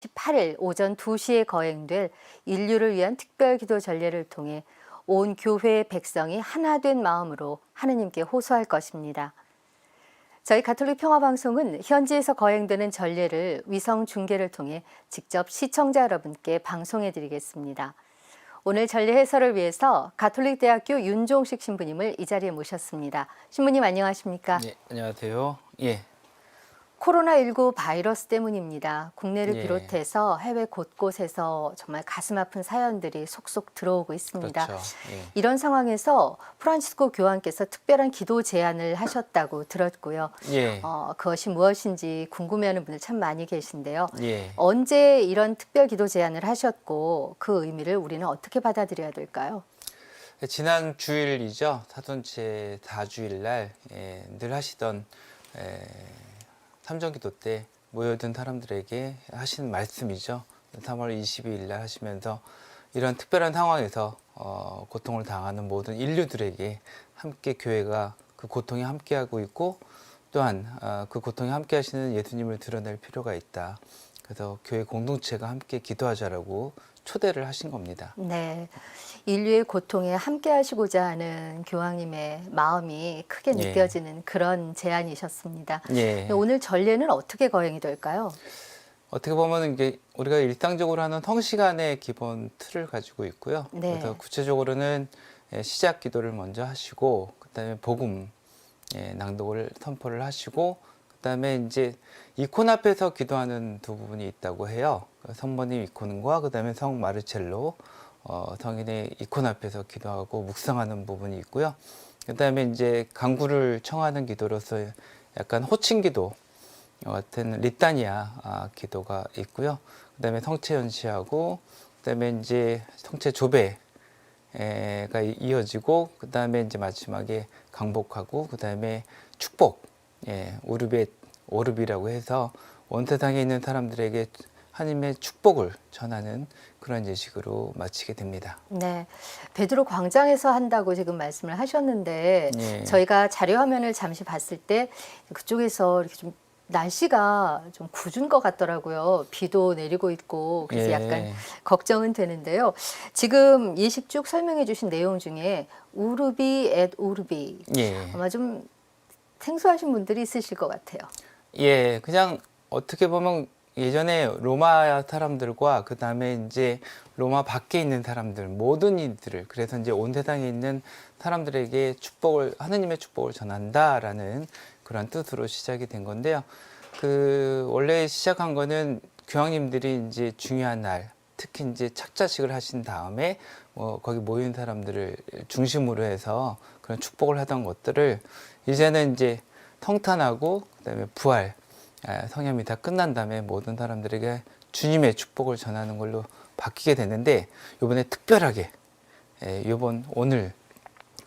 18일 오전 2시에 거행될 인류를 위한 특별 기도 전례를 통해 온 교회의 백성이 하나 된 마음으로 하느님께 호소할 것입니다. 저희 가톨릭 평화방송은 현지에서 거행되는 전례를 위성 중계를 통해 직접 시청자 여러분께 방송해 드리겠습니다. 오늘 전례 해설을 위해서 가톨릭대학교 윤종식 신부님을 이 자리에 모셨습니다. 신부님 안녕하십니까? 네, 안녕하세요. 예, 코로나19 바이러스 때문입니다. 국내를 예. 비롯해서 해외 곳곳에서 정말 가슴 아픈 사연들이 속속 들어오고 있습니다. 그렇죠. 예. 이런 상황에서 프란치스코 교황께서 특별한 기도 제안을 하셨다고 들었고요. 예. 그것이 무엇인지 궁금해하는 분들 참 많이 계신데요. 예. 언제 이런 특별 기도 제안을 하셨고 그 의미를 우리는 어떻게 받아들여야 될까요? 지난 주일이죠. 사돈체 4주일 날 늘 하시던 삼정기도 때 모여든 사람들에게 하신 말씀이죠. 3월 22일 날 하시면서 이런 특별한 상황에서 고통을 당하는 모든 인류들에게 함께 교회가 그 고통에 함께하고 있고 또한 그 고통에 함께 하시는 예수님을 드러낼 필요가 있다. 그래서 교회 공동체가 함께 기도하자라고 초대를 하신 겁니다. 네, 인류의 고통에 함께 하시고자 하는 교황님의 마음이 크게 예. 느껴지는 그런 제안이셨습니다. 예. 오늘 전례는 어떻게 거행이 될까요? 어떻게 보면 이게 우리가 일상적으로 하는 성시간의 기본 틀을 가지고 있고요. 네. 그래서 구체적으로는 시작 기도를 먼저 하시고 그다음에 복음 낭독을 선포를 하시고 그다음에 이제 이콘 앞에서 기도하는 두 부분이 있다고 해요. 성모님 이콘과 그다음에 성 마르첼로 성인의 이콘 앞에서 기도하고 묵상하는 부분이 있고요. 그다음에 이제 간구를 청하는 기도로서 약간 호칭 기도 같은 리타니아 기도가 있고요. 그다음에 성체 연시하고 그다음에 이제 성체 조배가 이어지고 그다음에 이제 마지막에 강복하고 그다음에 축복 오르비라고 해서 온 세상에 있는 사람들에게 하나님의 축복을 전하는 그런 예식으로 마치게 됩니다. 네, 베드로 광장에서 한다고 지금 말씀을 하셨는데 예. 저희가 자료 화면을 잠시 봤을 때 그쪽에서 이렇게 좀 날씨가 좀 굳은 것 같더라고요. 비도 내리고 있고 그래서 예. 약간 걱정은 되는데요. 지금 예식 쭉 설명해 주신 내용 중에 우르비 앳 우르비 예. 아마 좀 생소하신 분들이 있으실 것 같아요. 예, 그냥 어떻게 보면 예전에 로마 사람들과 그 다음에 이제 로마 밖에 있는 사람들, 모든 이들을, 그래서 이제 온 세상에 있는 사람들에게 하느님의 축복을 전한다라는 그런 뜻으로 시작이 된 건데요. 원래 시작한 거는 교황님들이 이제 중요한 날, 특히 이제 착자식을 하신 다음에 거기 모인 사람들을 중심으로 해서 그런 축복을 하던 것들을 이제는 이제 성탄하고 그다음에 부활, 성염이 다 끝난 다음에 모든 사람들에게 주님의 축복을 전하는 걸로 바뀌게 됐는데 이번에 특별하게 오늘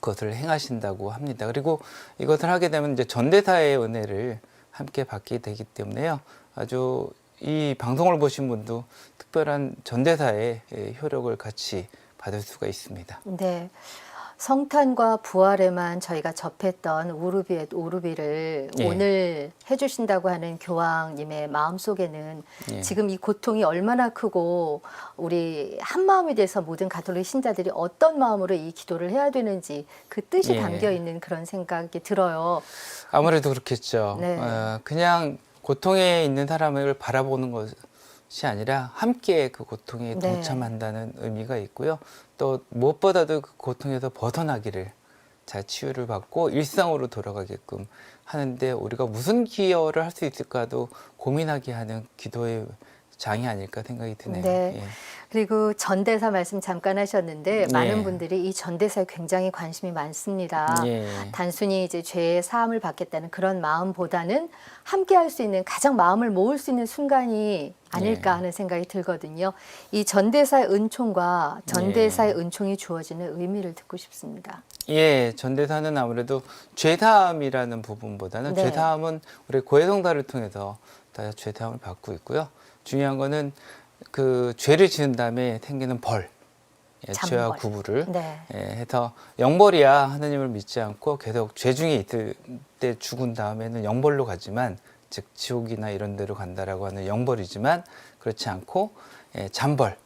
그것을 행하신다고 합니다. 그리고 이것을 하게 되면 이제 전대사의 은혜를 함께 받게 되기 때문에요. 아주 이 방송을 보신 분도 특별한 전대사의 효력을 같이 받을 수가 있습니다. 네. 성탄과 부활에만 저희가 접했던 우르비 앳 우르비를 예. 오늘 해주신다고 하는 교황님의 마음속에는 예. 지금 이 고통이 얼마나 크고 우리 한 마음이 돼서 모든 가톨릭 신자들이 어떤 마음으로 이 기도를 해야 되는지 그 뜻이 예. 담겨 있는 그런 생각이 들어요. 아무래도 그렇겠죠. 네. 그냥 고통에 있는 사람을 바라보는 것이 아니라 함께 그 고통에 네. 동참한다는 의미가 있고요. 또 무엇보다도 그 고통에서 벗어나기를 잘 치유를 받고 일상으로 돌아가게끔 하는데 우리가 무슨 기여를 할 수 있을까도 고민하게 하는 기도의 장이 아닐까 생각이 드네요. 네. 예. 그리고 전대사 말씀 잠깐 하셨는데 많은 예. 분들이 이 전대사에 굉장히 관심이 많습니다. 예. 단순히 이제 죄의 사함을 받겠다는 그런 마음보다는 함께 할 수 있는 가장 마음을 모을 수 있는 순간이 아닐까 예. 하는 생각이 들거든요. 이 전대사의 은총과 전대사의 예. 은총이 주어지는 의미를 듣고 싶습니다. 예, 전대사는 아무래도 죄사함이라는 부분보다는 네. 죄사함은 우리 고해성사를 통해서 다 죄사함을 받고 있고요. 중요한 거는 그 죄를 지은 다음에 생기는 벌, 죄와 잠벌. 구부를 네. 해서 영벌이야 하느님을 믿지 않고 계속 죄 중에 있을 때 죽은 다음에는 영벌로 가지만 즉 지옥이나 이런 데로 간다라고 하는 영벌이지만 그렇지 않고 잠벌,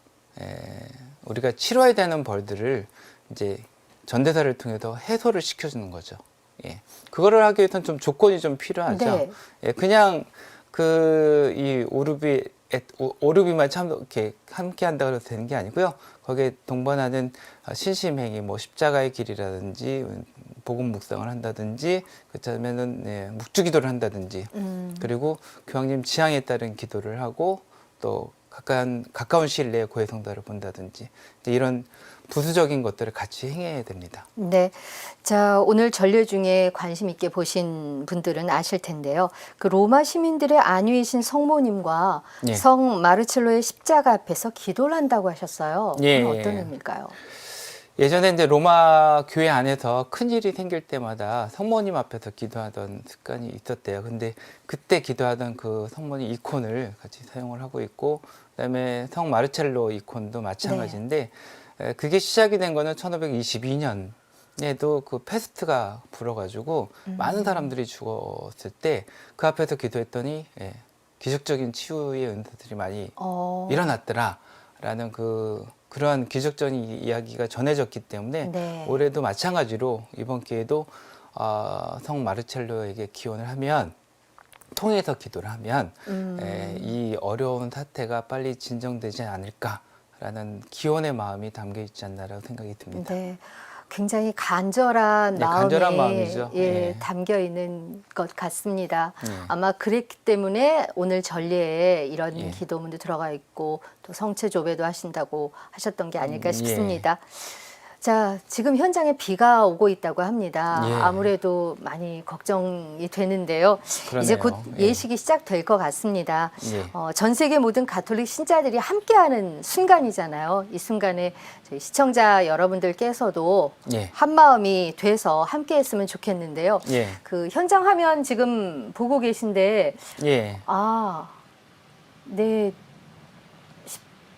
우리가 치러야 되는 벌들을 이제 전대사를 통해서 해소를 시켜주는 거죠. 예. 그거를 하기 위해서는 좀 조건이 좀 필요하죠. 네. 예, 그냥 이 오르비만 참 이렇게 함께 한다고 해서 되는 게 아니고요. 거기에 동반하는 신심행위, 뭐 십자가의 길이라든지 복음 묵상을 한다든지 그렇다면은 묵주기도를 한다든지 그리고 교황님 지향에 따른 기도를 하고 또 가까운 시일 내에 고해 성사를 본다든지 이런 부수적인 것들을 같이 행해야 됩니다. 네. 자, 오늘 전례 중에 관심 있게 보신 분들은 아실 텐데요. 그 로마 시민들의 안위이신 성모님과 예. 성 마르첼로의 십자가 앞에서 기도를 한다고 하셨어요. 예. 그건 어떤 의미일까요? 예전에 이제 로마 교회 안에서 큰 일이 생길 때마다 성모님 앞에서 기도하던 습관이 있었대요. 근데 그때 기도하던 그 성모님 이콘을 같이 사용을 하고 있고, 그다음에 성 마르첼로 이콘도 마찬가지인데, 그게 시작이 된 거는 1522년에도 그 페스트가 불어가지고 많은 사람들이 죽었을 때 그 앞에서 기도했더니 기적적인 치유의 은사들이 많이 일어났더라라는 그러한 기적적인 이야기가 전해졌기 때문에 네. 올해도 마찬가지로 이번 기회도 성 마르첼로에게 기원을 하면 통해서 기도를 하면 이 어려운 사태가 빨리 진정되지 않을까라는 기원의 마음이 담겨 있지 않나라고 생각이 듭니다. 네. 굉장히 간절한 마음에 간절한 마음이죠. 담겨 있는 것 같습니다. 예. 아마 그랬기 때문에 오늘 전례에 이런 예. 기도문도 들어가 있고 또 성체 조배도 하신다고 하셨던 게 아닐까 예. 싶습니다. 자, 지금 현장에 비가 오고 있다고 합니다. 예. 아무래도 많이 걱정이 되는데요. 그러네요. 이제 곧 예. 예식이 시작될 것 같습니다. 예. 전 세계 모든 가톨릭 신자들이 함께하는 순간이잖아요. 이 순간에 저희 시청자 여러분들께서도 예. 한 마음이 돼서 함께했으면 좋겠는데요. 예. 그 현장 화면 지금 보고 계신데, 예. 네.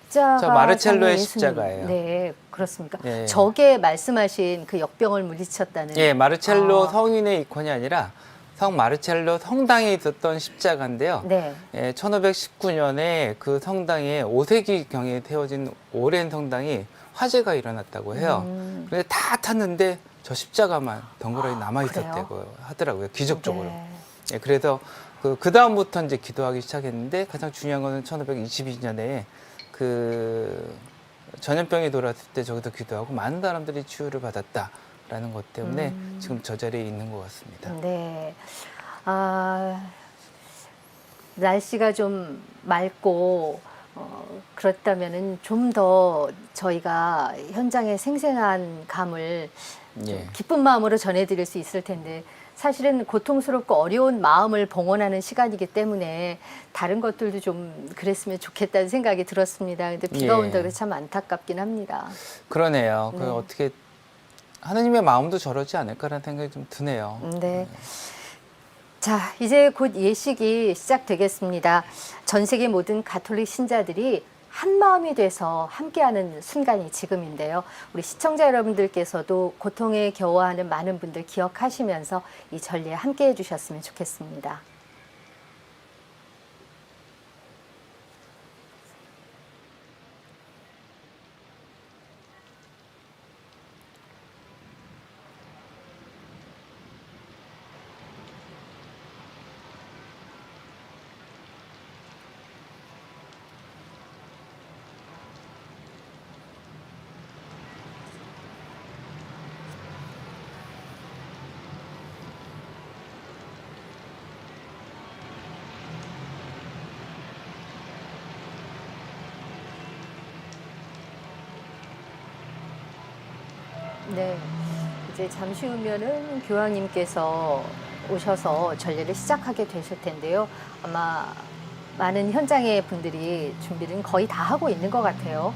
십자가 저 마르첼로의 예수님. 십자가예요. 네, 그렇습니까? 예. 저게 말씀하신 그 역병을 물리쳤다는. 예, 마르첼로 성인의 이콘이 아니라 성 마르첼로 성당에 있었던 십자가인데요. 네. 1519년에 그 성당에 5세기경에 세워진 오랜 성당이 화재가 일어났다고 해요. 근데 다 탔는데 저 십자가만 덩그러니 남아 있었다고 하더라고요. 기적적으로. 네. 예, 그래서 그 다음부터 이제 기도하기 시작했는데 가장 중요한 거는 1522년에 그 전염병이 돌았을 때 저기서 기도하고 많은 사람들이 치유를 받았다라는 것 때문에 지금 저 자리에 있는 것 같습니다. 네. 날씨가 좀 맑고 그렇다면은 좀 더 저희가 현장의 생생한 감을 예. 기쁜 마음으로 전해드릴 수 있을 텐데 사실은 고통스럽고 어려운 마음을 봉헌하는 시간이기 때문에 다른 것들도 좀 그랬으면 좋겠다는 생각이 들었습니다. 근데 비가 예. 온다고 참 안타깝긴 합니다. 그러네요. 네. 그 어떻게 하느님의 마음도 저러지 않을까라는 생각이 좀 드네요. 네. 자, 이제 곧 예식이 시작되겠습니다. 전 세계 모든 가톨릭 신자들이 한 마음이 돼서 함께하는 순간이 지금인데요. 우리 시청자 여러분들께서도 고통에 겨워하는 많은 분들 기억하시면서 이 전례에 함께해 주셨으면 좋겠습니다. 네, 이제 잠시 후면은 교황님께서 오셔서 전례를 시작하게 되실 텐데요. 아마 많은 현장의 분들이 준비는 거의 다 하고 있는 것 같아요.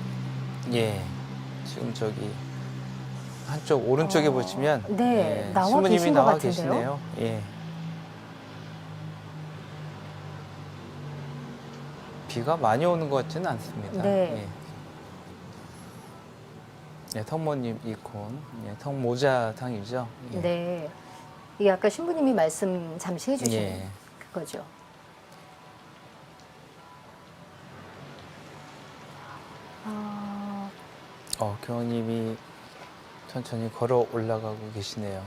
예. 지금 저기 한쪽 오른쪽에 보시면 네, 나와 신부님이 계신 것 나와 같은데요? 계시네요. 예. 비가 많이 오는 것 같지는 않습니다. 네. 예, 성모님 이콘, 성모자상이죠. 예. 네. 이게 아까 신부님이 말씀 잠시 해주신 예. 그거죠. 교우님이 천천히 걸어 올라가고 계시네요.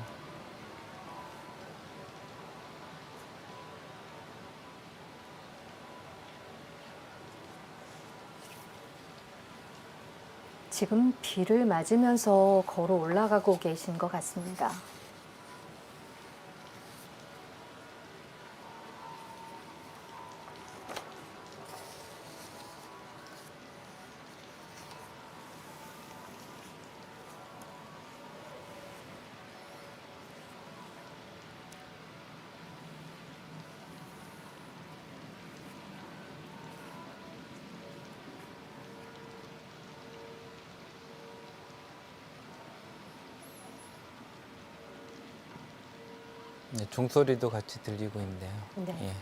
지금 비를 맞으면서 걸어 올라가고 계신 것 같습니다. 네, 종소리도 같이 들리고 있네요. 네. 예.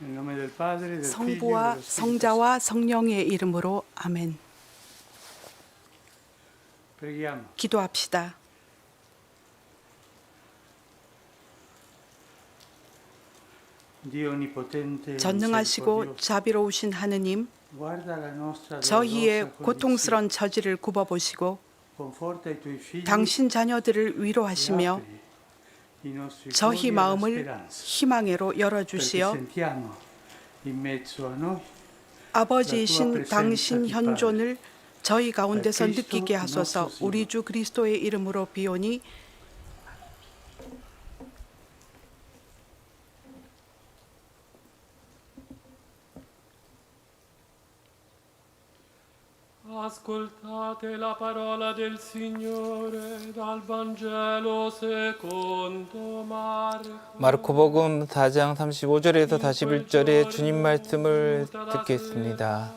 Nel nome del Padre, del Figlio e 성부와 dello Spirito Santo. 성자와 성령의 이름으로 아멘. Preghiamo. 기도합시다. Dio onnipotente, 전능하시고 misericordioso, 자비로우신 하느님, guarda la nostra 저희의 dolorosa 고통스런 처지를 굽어보시고 condizione. Conforta i tuoi figli 당신 자녀들을 e 위로하시며 apri i nostri 저희 cuori alla 마음을 speranza, 희망으로 perché 열어주시어 sentiamo in mezzo a noi 아버지이신 당신 현존을 저희 가운데서 느끼게 하소서. 우리 주 그리스도의 이름으로 비오니 Ascoltate la parola del Signore dal Vangelo secondo Marco. 마르코복음 4장 35절에서 41절에 주님 말씀을 듣겠습니다.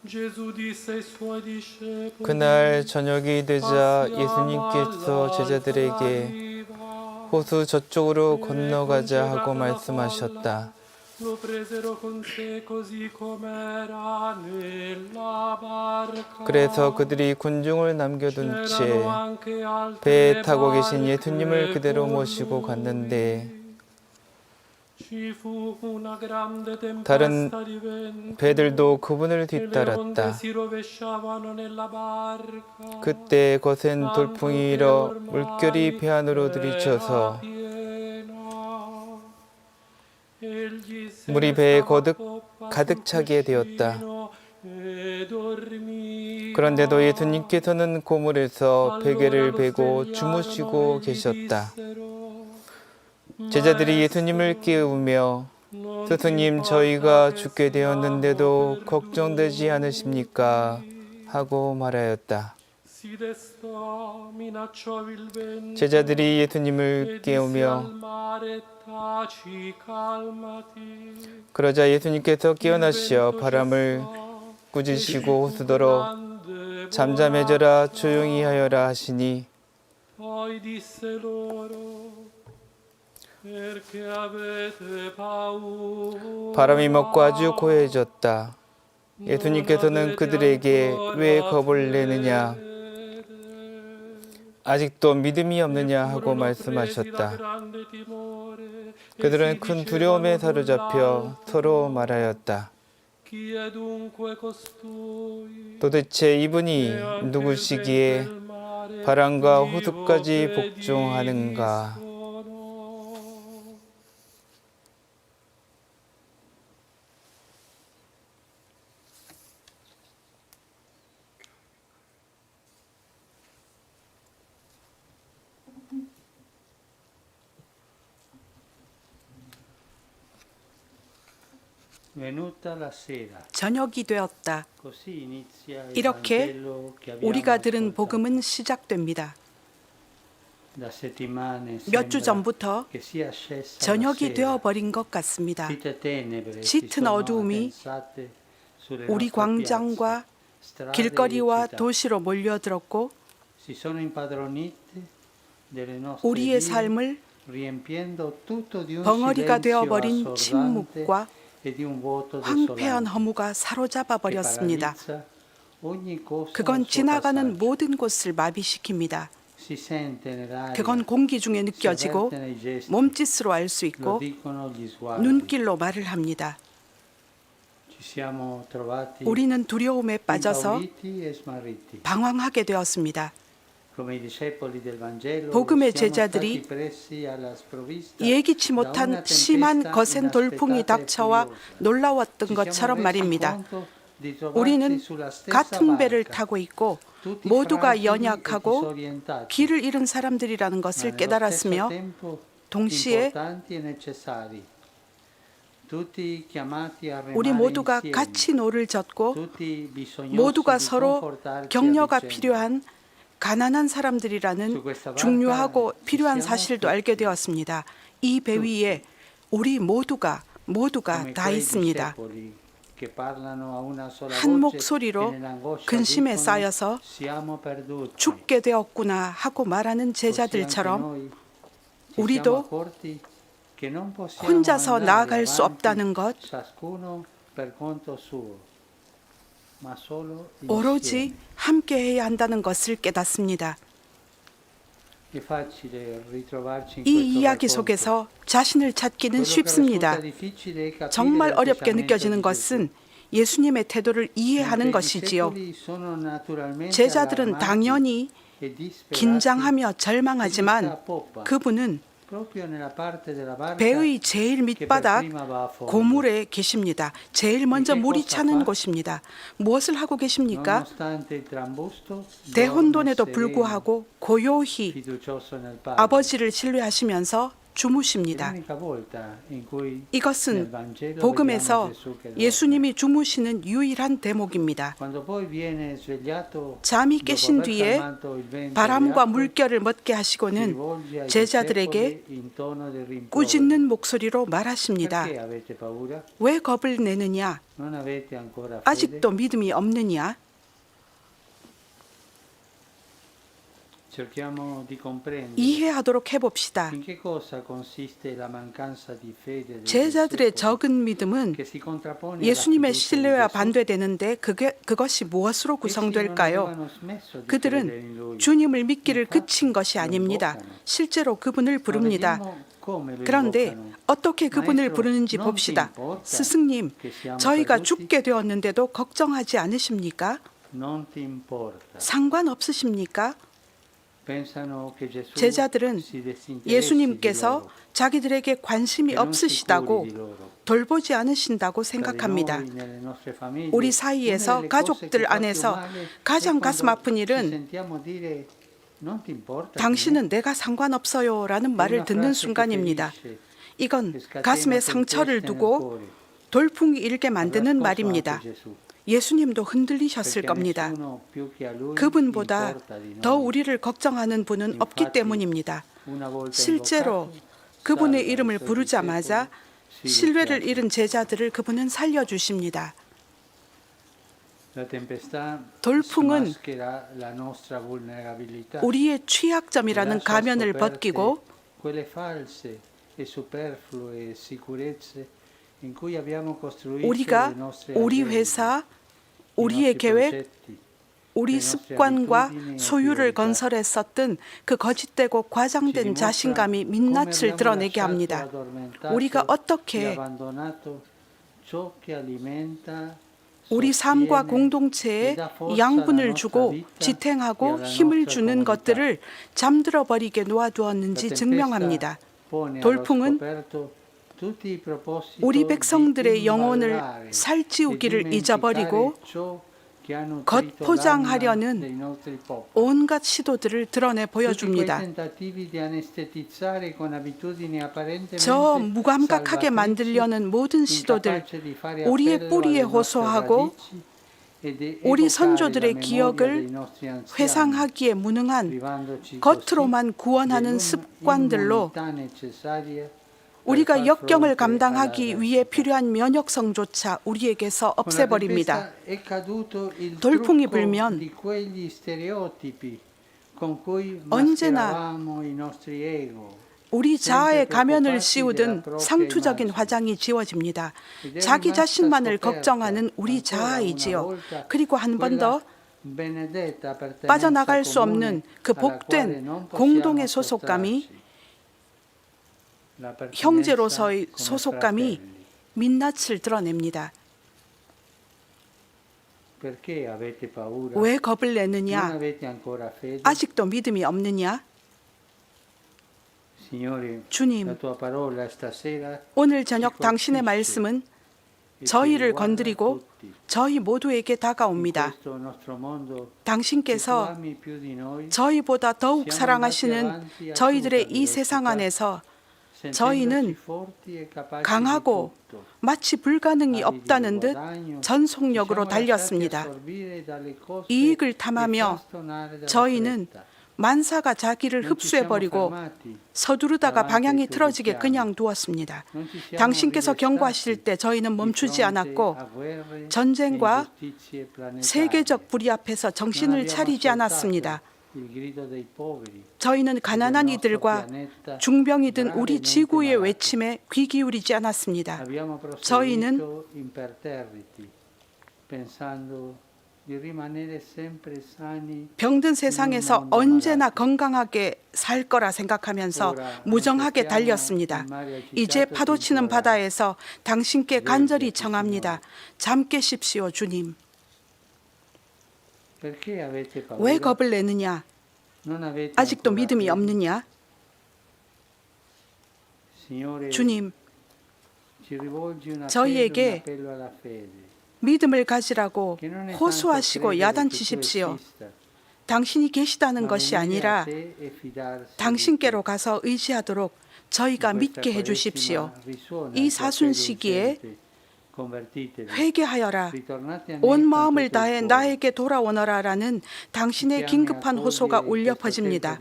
Gesù disse ai suoi discepoli: 그날 저녁이 되자 예수님께서 제자들에게 호수 저쪽으로 건너가자 하고 말씀하셨다. Lo presero con sé così com'era nella barca. 그래서 그들이 군중을 남겨둔 채 C'erano anche altre 배에 타고 계신 barche 예수님을 그대로 con 모시고 lui. 갔는데 Ci fu una grande 다른 tempesta di vento. 배들도 그분을 E le onde 뒤따랐다. si rovesciavano nella barca. 그때 거센 돌풍이 일어 물결이 배 안으로 들이쳐서 물이 배에 가득 차게 되었다. 그런데도 예수님께서는 고물에서 베개를 베고 주무시고 계셨다. 제자들이 예수님을 깨우며 스승님, 저희가 죽게 되었는데도 걱정되지 않으십니까? 하고 말하였다. 제자들이 예수님을 깨우며 그러자 예수님께서 깨어나시어 바람을 꾸짖으시고 호수더러 잠잠해져라 조용히 하여라 하시니 바람이 먹고 아주 고요해졌다. 예수님께서는 그들에게 왜 겁을 내느냐, 아직도 믿음이 없느냐 하고 말씀하셨다. 그들은 큰 두려움에 사로잡혀 서로 말하였다. 도대체 이분이 누구시기에 바람과 호수까지 복종하는가? Venuta la sera. 저녁이 되었다. Così inizia il 이렇게 Vangelo che abbiamo 우리가 들은 ascoltato. 복음은 시작됩니다. Da settimane 몇 주 sembra 전부터 che sia scesa la 저녁이 sera. 되어버린 것 같습니다. Fitte tenebre 짙은 si sono 어두움이 addensate sulle 우리 nostre 광장과 piazze, strade 길거리와 e città. 도시로 몰려들었고 Si sono impadronite delle nostre 우리의 vie, 삶을 riempiendo tutto di un 벙어리가 silenzio 되어버린 assordante 침묵과 e di un vuoto 황폐한 desolante 허무가 사로잡아 che 버렸습니다. paralizza ogni cosa al 그건 suo 지나가는 passaggio. 모든 곳을 마비시킵니다. Si sente nell'aria, 그건 공기 중에 si 느껴지고 avverte nei gesti, 몸짓으로 알 수 lo 있고 dicono gli sguardi. 눈길로 말을 합니다. Ci siamo trovati 우리는 두려움에 빠져서 impauriti e smarriti. 방황하게 되었습니다. Come i discepoli del Vangelo, 복음의 siamo 제자들이 stati pressi alla sprovvista 예기치 da una 못한 tempesta 심한 거센 돌풍이 inaspettata e 닥쳐와 furiosa. 놀라웠던 Ci siamo 것처럼 resi 말입니다. conto di trovarci 우리는 sulla stessa 같은 배를 barca, 타고 있고 tutti 모두가 fragili e 연약하고 disorientati, 길을 잃은 사람들이라는 ma 것을 nello 깨달았으며 stesso tempo 동시에 importanti e necessari. Tutti chiamati a 우리 remare 모두가 insieme. 같이 노를 젓고 Tutti bisognosi 모두가 di 서로 confortarci a 격려가 vicenda. 필요한 가난한 사람들이라는 중요하고 필요한 사실도 알게 되었습니다. 이 배 위에 우리 모두가 Come 다 quei 있습니다. discepoli che parlano a una sola 한 voce 목소리로 e nell'angoscia 근심에 dicono, 쌓여서 "Siamo perduti." 죽게 되었구나 하고 말하는 Così anche 제자들처럼 noi ci 우리도 siamo accorti che non possiamo 혼자서 andare 나아갈 수 avanti, 없다는 것, ciascuno per conto suo, ma solo 오로지 insieme. 함께해야 한다는 것을 깨닫습니다. È facile ritrovarci in 이 questo 이야기 racconto. 속에서 자신을 찾기는 Quello che 쉽습니다. risulta difficile è capire 정말 어렵게 l'atteggiamento 느껴지는 di 것은 Gesù. 예수님의 태도를 이해하는 Mentre i 것이지요. discepoli sono naturalmente 제자들은 allarmati 당연히 e disperati, 긴장하며 절망하지만 그분은 proprio nella parte della barca 배의 제일 밑바닥 che per prima va a fondo. 고물에 계십니다. 제일 먼저 물이 차는 곳입니다. 무엇을 하고 계십니까? Nonostante il trambusto, 대혼돈에도 dorme 불구하고 고요히 sereno, fiducioso nel Padre. 아버지를 신뢰하시면서 주무십니다. L'unica volta in cui nel 이것은 Vangelo 복음에서 vediamo Gesù che dorme. 예수님이 주무시는 유일한 대목입니다. Quando poi viene svegliato, 잠이 dopo 깨신 aver 뒤에 calmato il vento e le 바람과 acque, 물결을 멎게 si 하시고는 rivolge ai 제자들에게 discepoli in tono di rimprovero. 꾸짖는 목소리로 말하십니다. Perché avete paura? 왜 겁을 내느냐? Non avete ancora fede? 아직도 믿음이 없느냐? Cerchiamo di comprendere 이해하도록 해봅시다. in che cosa consiste la mancanza di fede dei 제자들의 discepoli, 적은 믿음은 che si contrappone alla 예수님의 fiducia di 신뢰와 Gesù. 반대되는데 그것이 무엇으로 Essi non 구성될까요? avevano smesso di credere in 그들은 Lui. 주님을 믿기를 그친 것이 아닙니다. 실제로 그분을 부릅니다. 그런데 어떻게 그분을 부르는지 봅시다. 스승님, 저희가 죽게 되었는데도 걱정하지 않으십니까? Non ti importa. 상관없으십니까? Pensano che Gesù 제자들은 si disinteressi di 예수님께서 loro, 자기들에게 관심이 che non si 없으시다고 curi di loro. 돌보지 않으신다고 Tra di 생각합니다. noi, nelle nostre famiglie, 우리 una 사이에서 delle cose 가족들 che fa più 안에서 male 가장 è 가슴 quando 아픈 ci 일은 sentiamo dire, "Non ti importa 당신은 내가 상관없어요 라는 말을 듣는 순간입니다. 이건 가슴에 상처를 두고 돌풍이 일게 만드는 말입니다. 예수님도 흔들리셨을 겁니다. 그분보다 더 우리를 걱정하는 분은 없기 때문입니다. 실제로 그분의 이름을 부르자마자 신뢰를 잃은 제자들을 그분은 살려주십니다. 돌풍은 우리의 취약점이라는 가면을 벗기고 우리가 우리 회사, 우리의 계획, 우리 습관과 소유를 건설했었던 그 거짓되고 과장된 자신감이 민낯을 드러내게 합니다. 우리가 어떻게 우리 삶과 공동체에 양분을 주고 지탱하고 힘을 주는 것들을 잠들어 버리게 놓아두었는지 증명합니다. 돌풍은 우리 백성들의 영혼을 살찌우기를 잊어버리고 겉포장하려는 온갖 시도들을 드러내 보여줍니다. 저 무감각하게 만들려는 모든 시도들, 우리의 뿌리에 호소하고 우리 선조들의 기억을 회상하기에 무능한 겉으로만 구원하는 습관들로 우리가 역경을 감당하기 위해 필요한 면역성조차 우리에게서 없애버립니다. 돌풍이 불면 언제나 우리 자아의 가면을 씌우던 상투적인 화장이 지워집니다. 자기 자신만을 걱정하는 우리 자아이지요. 그리고 한 번 더 빠져나갈 수 없는 그 복된 공동의 소속감이, 형제로서의 소속감이 민낯을 드러냅니다. 왜 겁을 내느냐? 아직도 믿음이 없느냐? 주님, 오늘 저녁 당신의 말씀은 저희를 건드리고 저희 모두에게 다가옵니다. 당신께서 저희보다 더욱 사랑하시는 저희들의 이 세상 안에서 저희는 강하고 마치 불가능이 없다는 듯 전속력으로 달렸습니다. 이익을 탐하며 저희는 만사가 자기를 흡수해버리고 서두르다가 방향이 틀어지게 그냥 두었습니다. 당신께서 경고하실 때 저희는 멈추지 않았고 전쟁과 세계적 불의 앞에서 정신을 차리지 않았습니다. 저희는 가난한 이들과 중병이 든 우리 지구의 외침에 귀 기울이지 않았습니다. 저희는 병든 세상에서 언제나 건강하게 살 거라 생각하면서 무정하게 달렸습니다. 이제 파도치는 바다에서 당신께 간절히 청합니다. 잠 깨십시오, 주님. 왜 겁을 내느냐? 아직도 믿음이 없느냐? 주님, 저희에게 믿음을 가지라고 호소하시고 야단치십시오. 당신이 계시다는 것이 아니라 당신께로 가서 의지하도록 저희가 믿게 해주십시오. 이 사순 시기에 회개하여라, 온 마음을 다해 나에게 돌아오너라라는 당신의 긴급한 호소가 울려 퍼집니다.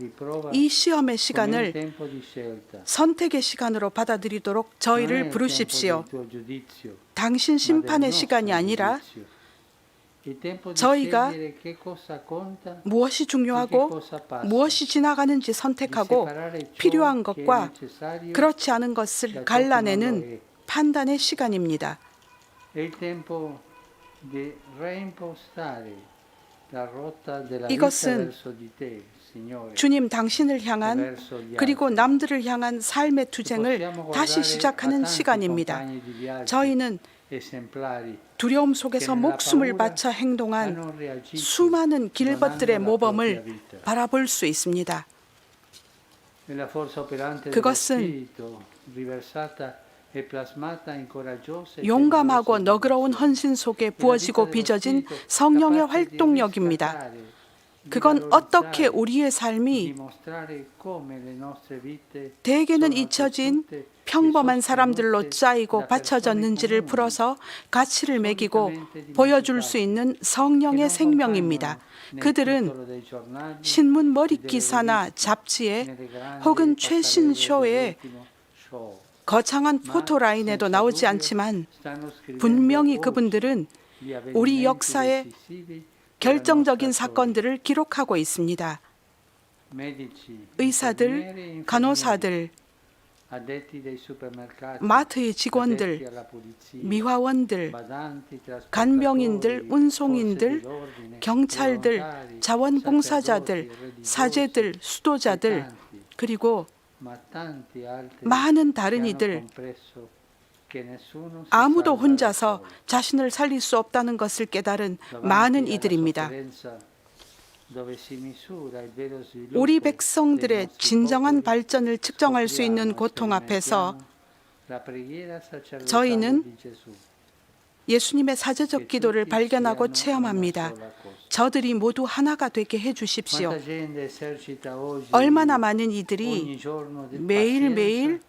이 시험의 시간을 선택의 시간으로 받아들이도록 저희를 부르십시오. 당신 심판의 시간이 아니라 저희가 무엇이 중요하고 무엇이 지나가는지 선택하고 필요한 것과 그렇지 않은 것을 갈라내는 판단의 시간입니다. 이것은 주님 당신을 향한 그리고 남들을 향한 삶의 투쟁을 다시 시작하는 시간입니다. 저희는 두려움 속에서 목숨을 바쳐 행동한 수많은 길벗들의 모범을 바라볼 수 있습니다. 그것은 용감하고 너그러운 헌신 속에 부어지고 빚어진 성령의 활동력입니다. 그건 어떻게 우리의 삶이 대개는 잊혀진 평범한 사람들로 짜이고 받쳐졌는지를 풀어서 가치를 매기고 보여줄 수 있는 성령의 생명입니다. 그들은 신문 머릿기사나 잡지에 혹은 최신 쇼에 거창한 포토라인에도 나오지 않지만 분명히 그분들은 우리 역사의 결정적인 사건들을 기록하고 있습니다. 의사들, 간호사들, 마트의 직원들, 미화원들, 간병인들, 운송인들, 경찰들, 자원봉사자들, 사제들, 수도자들, 그리고 많은 다른 이들, 아무도 혼자서 자신을 살릴 수 없다는 것을 깨달은 많은 이들입니다. 우리 백성들의 진정한 발전을 측정할 수 있는 고통 앞에서 저희는 예수님의 사제적 기도를 발견하고 체험합니다. 저들이 모두 하나가 되게 해주십시오. 얼마나 많은 이들이 매일매일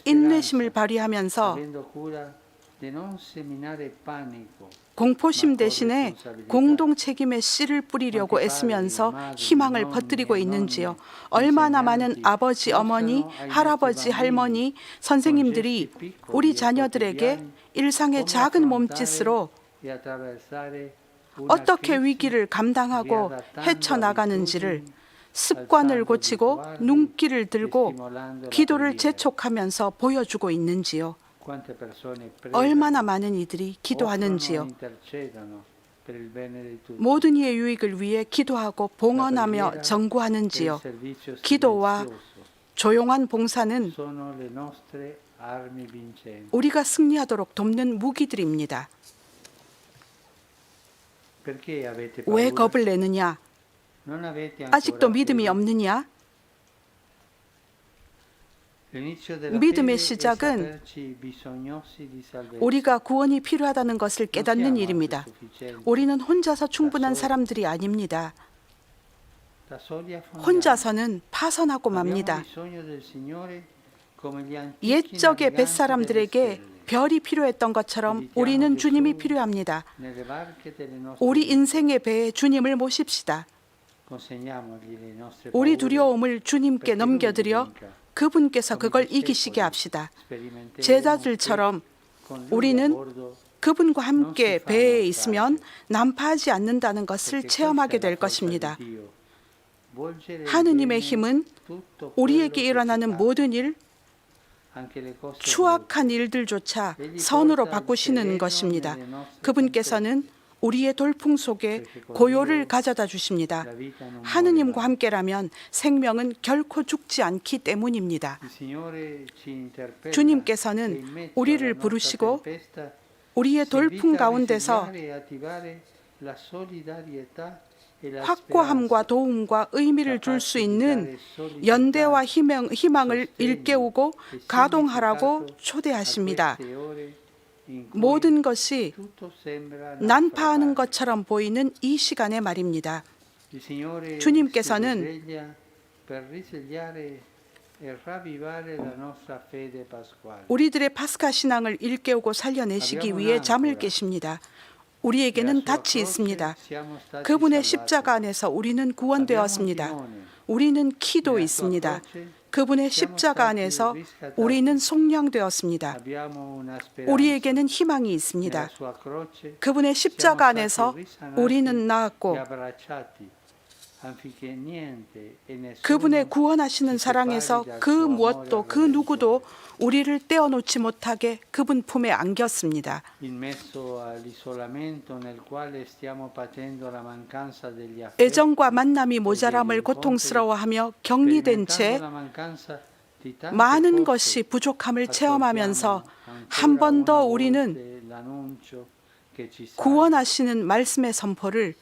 인내심을 발휘하면서 공포심 대신에 공동 책임의 씨를 뿌리려고 애쓰면서 희망을 퍼뜨리고 있는지요. 얼마나 많은 아버지, 어머니, 할아버지, 할머니, 선생님들이 우리 자녀들에게 일상의 작은 몸짓으로 어떻게 위기를 감당하고 헤쳐나가는지를 습관을 고치고 눈길을 들고 기도를 재촉하면서 보여주고 있는지요. 얼마나 많은 이들이 기도하는지요. per il bene di tutti. 모든 이의 유익을 위해 기도하고 La 봉헌하며 preghiera e il 전구하는지요. servizio 기도와 silenzioso 조용한 봉사는 sono le nostre armi vincenti. 우리가 승리하도록 돕는 무기들입니다. Perché avete 왜 paura? 겁을 내느냐? Non avete 아직도 ancora 믿음이 fede? 없느냐? L'inizio della 믿음의 fede è 시작은 saperci bisognosi di salvezza. 우리가 구원이 필요하다는 것을 깨닫는 일입니다. 우리는 혼자서 충분한 사람들이 아닙니다. Da soli affondare. 혼자서는 파선하고 맙니다. Abbiamo bisogno del Signore come gli antichi 옛적의 naviganti 뱃사람들에게 delle stelle. 별이 필요했던 것처럼 우리는 주님이 필요합니다. Nelle barche delle nostre 우리 vite. 인생의 배에 주님을 모십시다. Consegniamogli le nostre 우리 paure 두려움을 주님께 perché 넘겨드려 lui vinca. 그분께서 Come 그걸 discepoli 이기시게 합시다. sperimenteremo 제자들처럼 che con lui a 우리는 bordo 그분과 함께 배에 있으면 난파하지 않는다는 것을 체험하게 될 것입니다. 하느님의 힘은 우리에게 일어나는 모든 일, 추악한 일들조차 선으로 바꾸시는 것입니다. 그분께서는 우리의 돌풍 속에 고요를 가져다 주십니다. 하느님과 함께라면 생명은 결코 죽지 않기 때문입니다. 주님께서는 우리를 부르시고 우리의 돌풍 가운데서 확고함과 도움과 의미를 줄 수 있는 연대와 희망을 일깨우고 가동하라고 초대하십니다. 모든 것이 난파하는 것처럼 보이는 이 시간의 말입니다. 주님께서는 우리들의 파스카 신앙을 일깨우고 살려내시기 위해 잠을 깨십니다. 우리에게는 닻이 있습니다. 그분의 십자가 안에서 우리는 구원되었습니다. 우리는 키도 있습니다. 그분의 십자가 안에서 우리는 속량되었습니다. 우리에게는 희망이 있습니다. 그분의 십자가 안에서 우리는 나았고 그분의 구원하시는 사랑에서 그 무엇도 그 누구도 우리를 떼어놓지 못하게 그분 품에 안겼습니다. 애정과 만남이 모자람을 고통스러워하며 격리된 채 많은 것이 부족함을 체험하면서 한 번 더 우리는 구원하시는 말씀의 선포를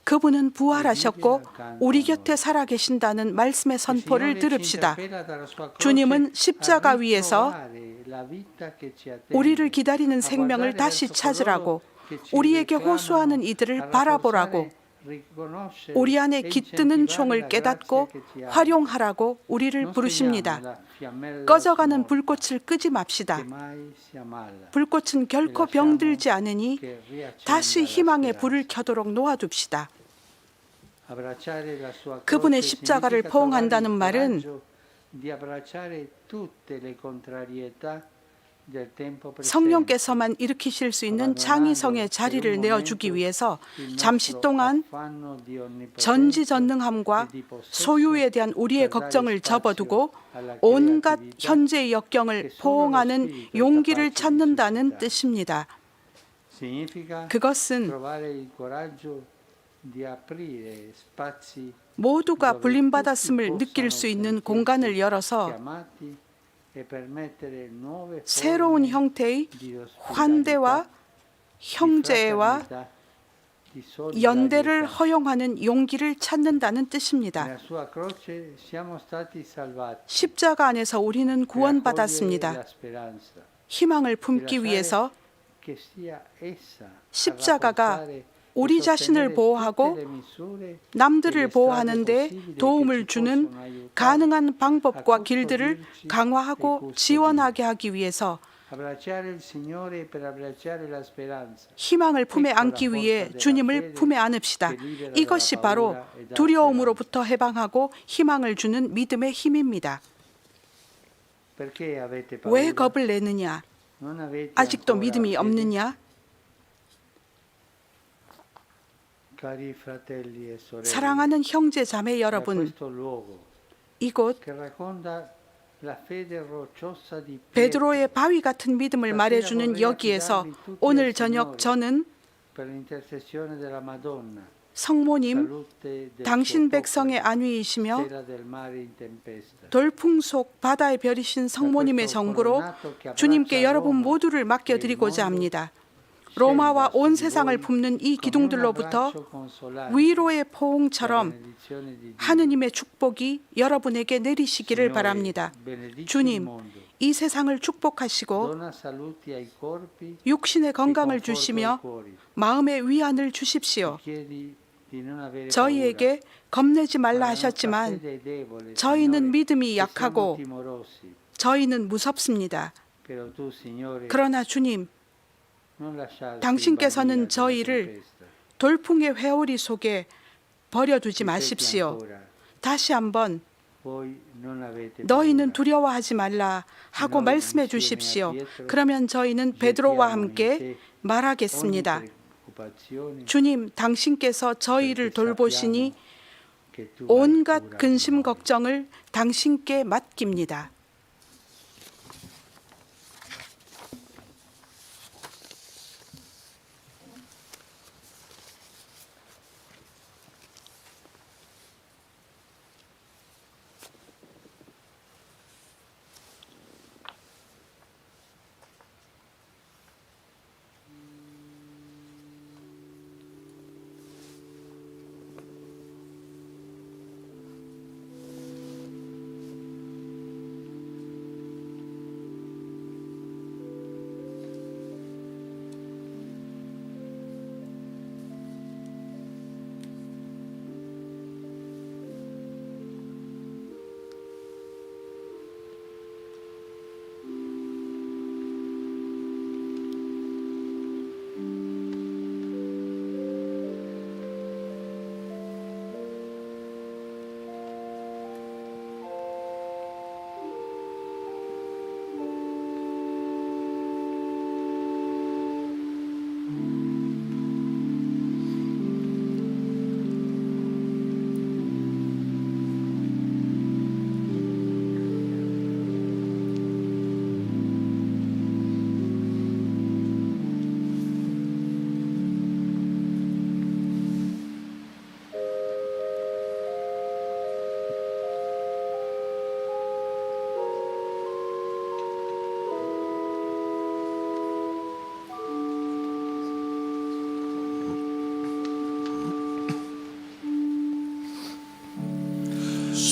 그분은 부활하셨고 우리 곁에 살아계신다는 말씀의 선포를 들읍시다. 주님은 십자가 위에서 우리를 기다리는 생명을 다시 찾으라고, 우리에게 호소하는 이들을 바라보라고, 우리 안에 깃드는 총을 깨닫고 활용하라고 우리를 부르십니다. 꺼져가는 불꽃을 끄지 맙시다. 불꽃은 결코 병들지 않으니 다시 희망의 불을 켜도록 놓아둡시다. 그분의 십자가를 포옹한다는 말은 성령께서만 일으키실 수 있는 창의성의 자리를 내어주기 위해서 잠시 동안 전지전능함과 소유에 대한 우리의 걱정을 접어두고 온갖 현재의 역경을 포옹하는 용기를 찾는다는 뜻입니다. 그것은 모두가 불림받았음을 느낄 수 있는 공간을 열어서 새로운 형태의 환대와 형제와 연대를 허용하는 용기를 찾는다는 뜻입니다. 십자가 안에서 우리는 구원받았습니다. 희망을 품기 위해서 십자가가 우리 자신을 보호하고 남들을 보호하는 데 도움을 주는 가능한 방법과 길들을 강화하고 지원하게 하기 위해서 희망을 품에 안기 위해 주님을 품에 안읍시다. 이것이 바로 두려움으로부터 해방하고 희망을 주는 믿음의 힘입니다. 왜 겁을 내느냐? 아직도 믿음이 없느냐? 사랑하는 형제 자매 여러분, 이곳 베드로의 바위 같은 믿음을 말해주는 여기에서 오늘 저녁 저는 per l'intercessione della Madonna, 성모님, salute del 당신 suo 백성의 popolo, 안위이시며 stella del mare in tempesta. 돌풍 속 바다의 별이신 성모님의 정부로 주님께 여러분 모두를 맡겨드리고자 합니다. 로마와 온 세상을 품는 이 기둥들로부터 위로의 포옹처럼 하느님의 축복이 여러분에게 내리시기를 바랍니다. 주님, 이 세상을 축복하시고 육신의 건강을 주시며 마음의 위안을 주십시오. 저희에게 겁내지 말라 하셨지만 저희는 믿음이 약하고 저희는 무섭습니다. 그러나 주님, 당신께서는 저희를 돌풍의 회오리 속에 버려두지 마십시오. 다시 한번 너희는 두려워하지 말라 하고 말씀해 주십시오. 그러면 저희는 베드로와 함께 말하겠습니다. 주님, 당신께서 저희를 돌보시니 온갖 근심 걱정을 당신께 맡깁니다.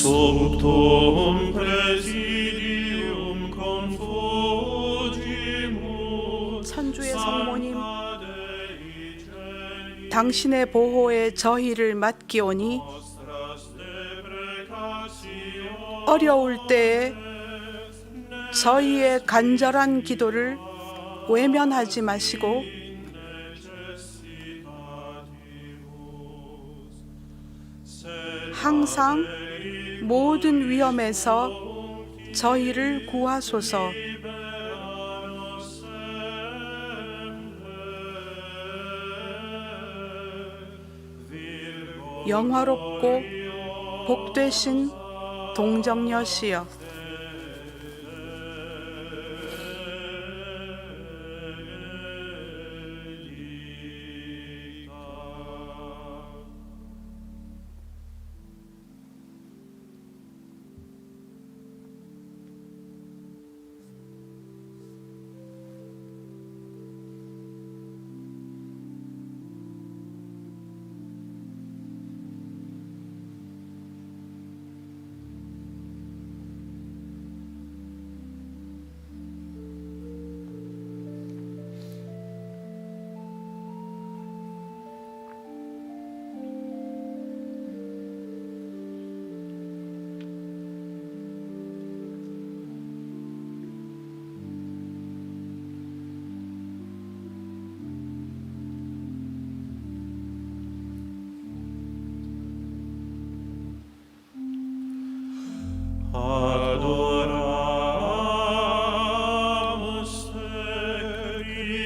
Sumptum presidium confugimus 천주의 성모님, 당신의 보호에 저희를 맡기오니 어려울 때에 저희의 간절한 기도를 외면하지 마시고 항상 모든 위험에서 저희를 구하소서. 영화롭고 복되신 동정녀시여,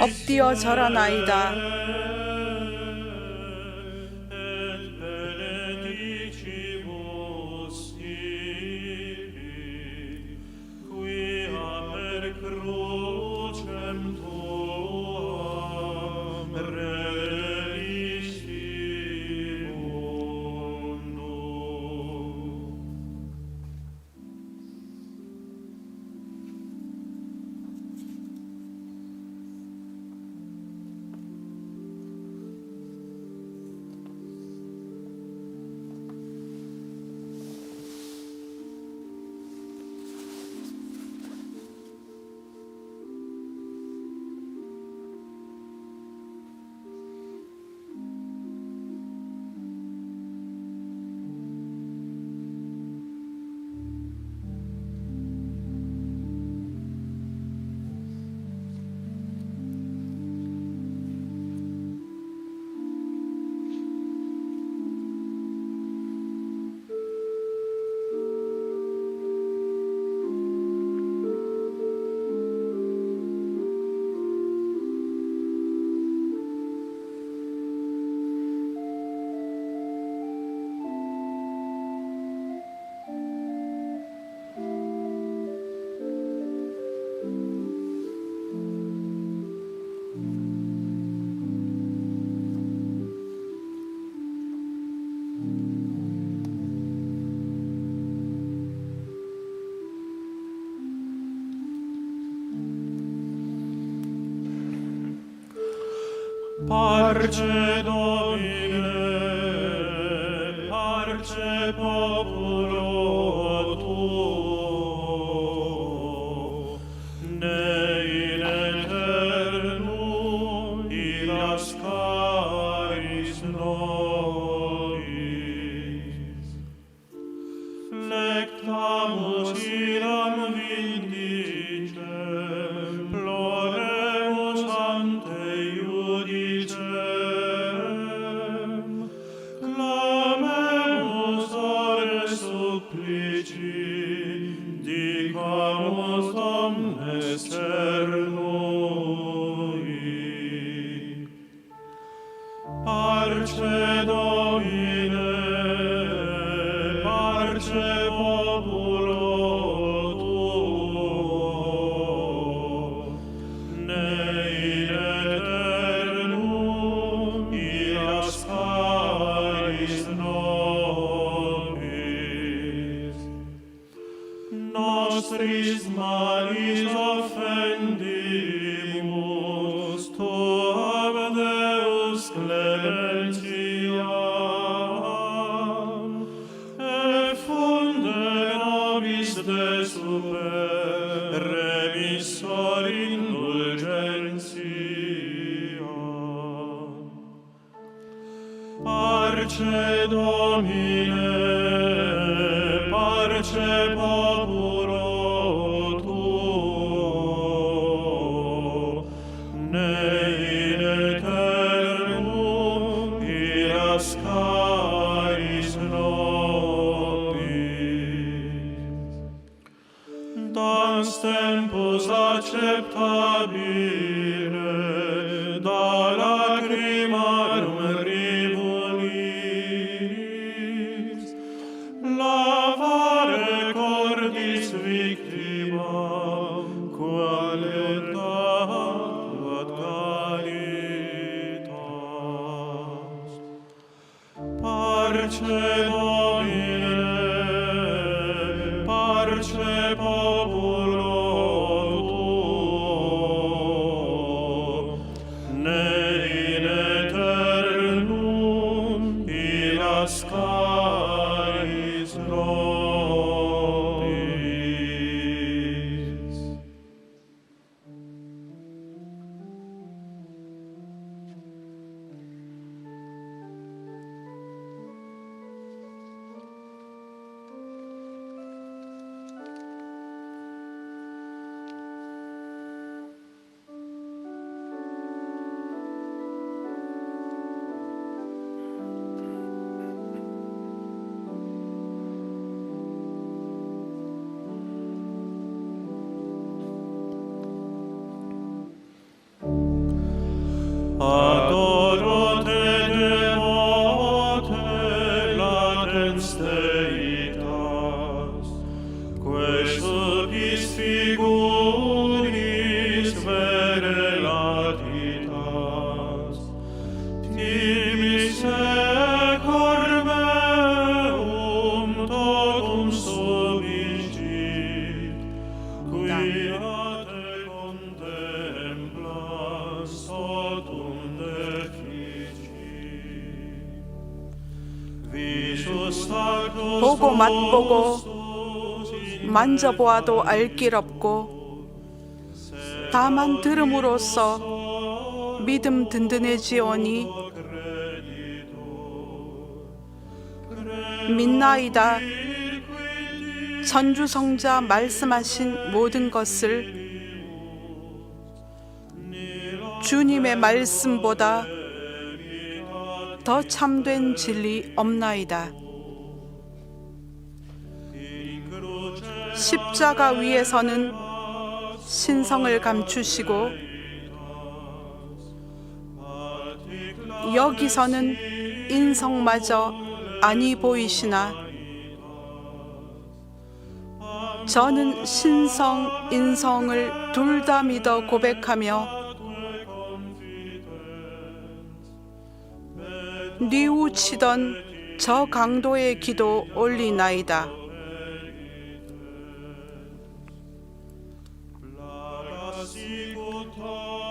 엎드려 절하나이다. Crucem tuam Parce Domine, parce populo tuo, ne in aeternum illascaris nobis. Flectamus iram vindicem, ploremus ante iudicem, clamemus ore supplici, dicamus omnes cernui. Parce Domine, parce populo tuo, ne in aeternum illascaris nobis. Nostris malis offendimus, tuam Deus clementiam, e funde nobis de super remissor indulgentiam. Parce Domine, parce populo tuo, ne in aeternum illascaris nobis. Dans tempus acceptabile, da lacrimarum rivulis, lavare cordis victimam, quale ad caritas. Parce Domine, parce populo tuo, ne in aeternum illascaris nobis. Adoro te devote latens deitas, quae subis figuris vere latitas, timis secor meum totum subigit, quia te contemplans totum deficit. Visus sactus 보고 맛보고 tuus 만져보아도 알 길 없고 다만 들음으로써 믿음 든든해지오니 믿나이다. 천주성자 말씀하신 모든 것을 주님의 말씀보다 더 참된 진리 없나이다. 십자가 위에서는 신성을 감추시고 여기서는 인성마저 아니 보이시나 저는 신성, 인성을 둘 다 믿어 고백하며 뉘우치던 저 강도의 기도 올리나이다.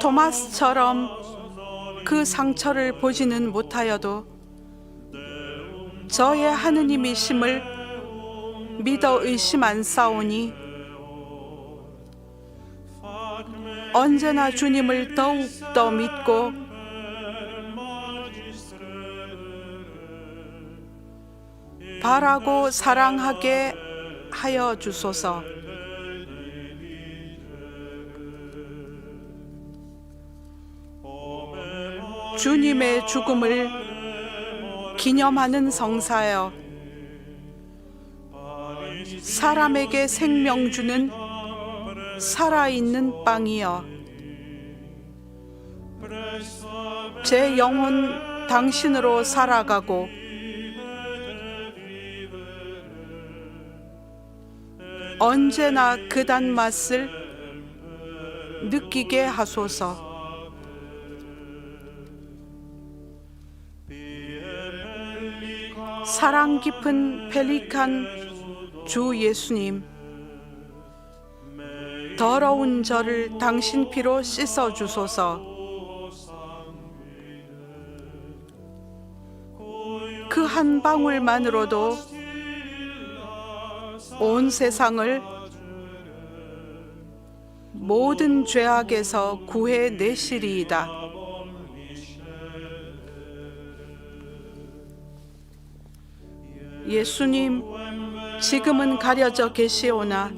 토마스처럼 그 상처를 보지는 못하여도 저의 하느님이심을 믿어 의심 안 싸우니 언제나 주님을 더욱더 믿고 바라고 사랑하게 하여 주소서. 주님의 죽음을 기념하는 성사여, 사람에게 생명 주는 살아있는 빵이여, 제 영혼 당신으로 살아가고 언제나 그 단맛을 느끼게 하소서. 사랑 깊은 펠리칸 주 예수님, 더러운 저를 당신 피로 씻어 주소서. 그 한 방울만으로도 온 세상을 모든 죄악에서 구해 내시리이다. 예수님, 지금은 가려져 계시오나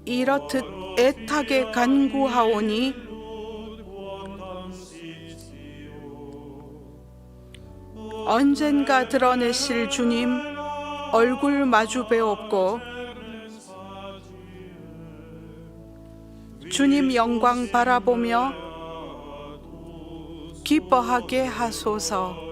이렇듯 애타게 간구하오니 언젠가 드러내실 주님 얼굴 마주 뵈옵고 주님 영광 바라보며 기뻐하게 하소서.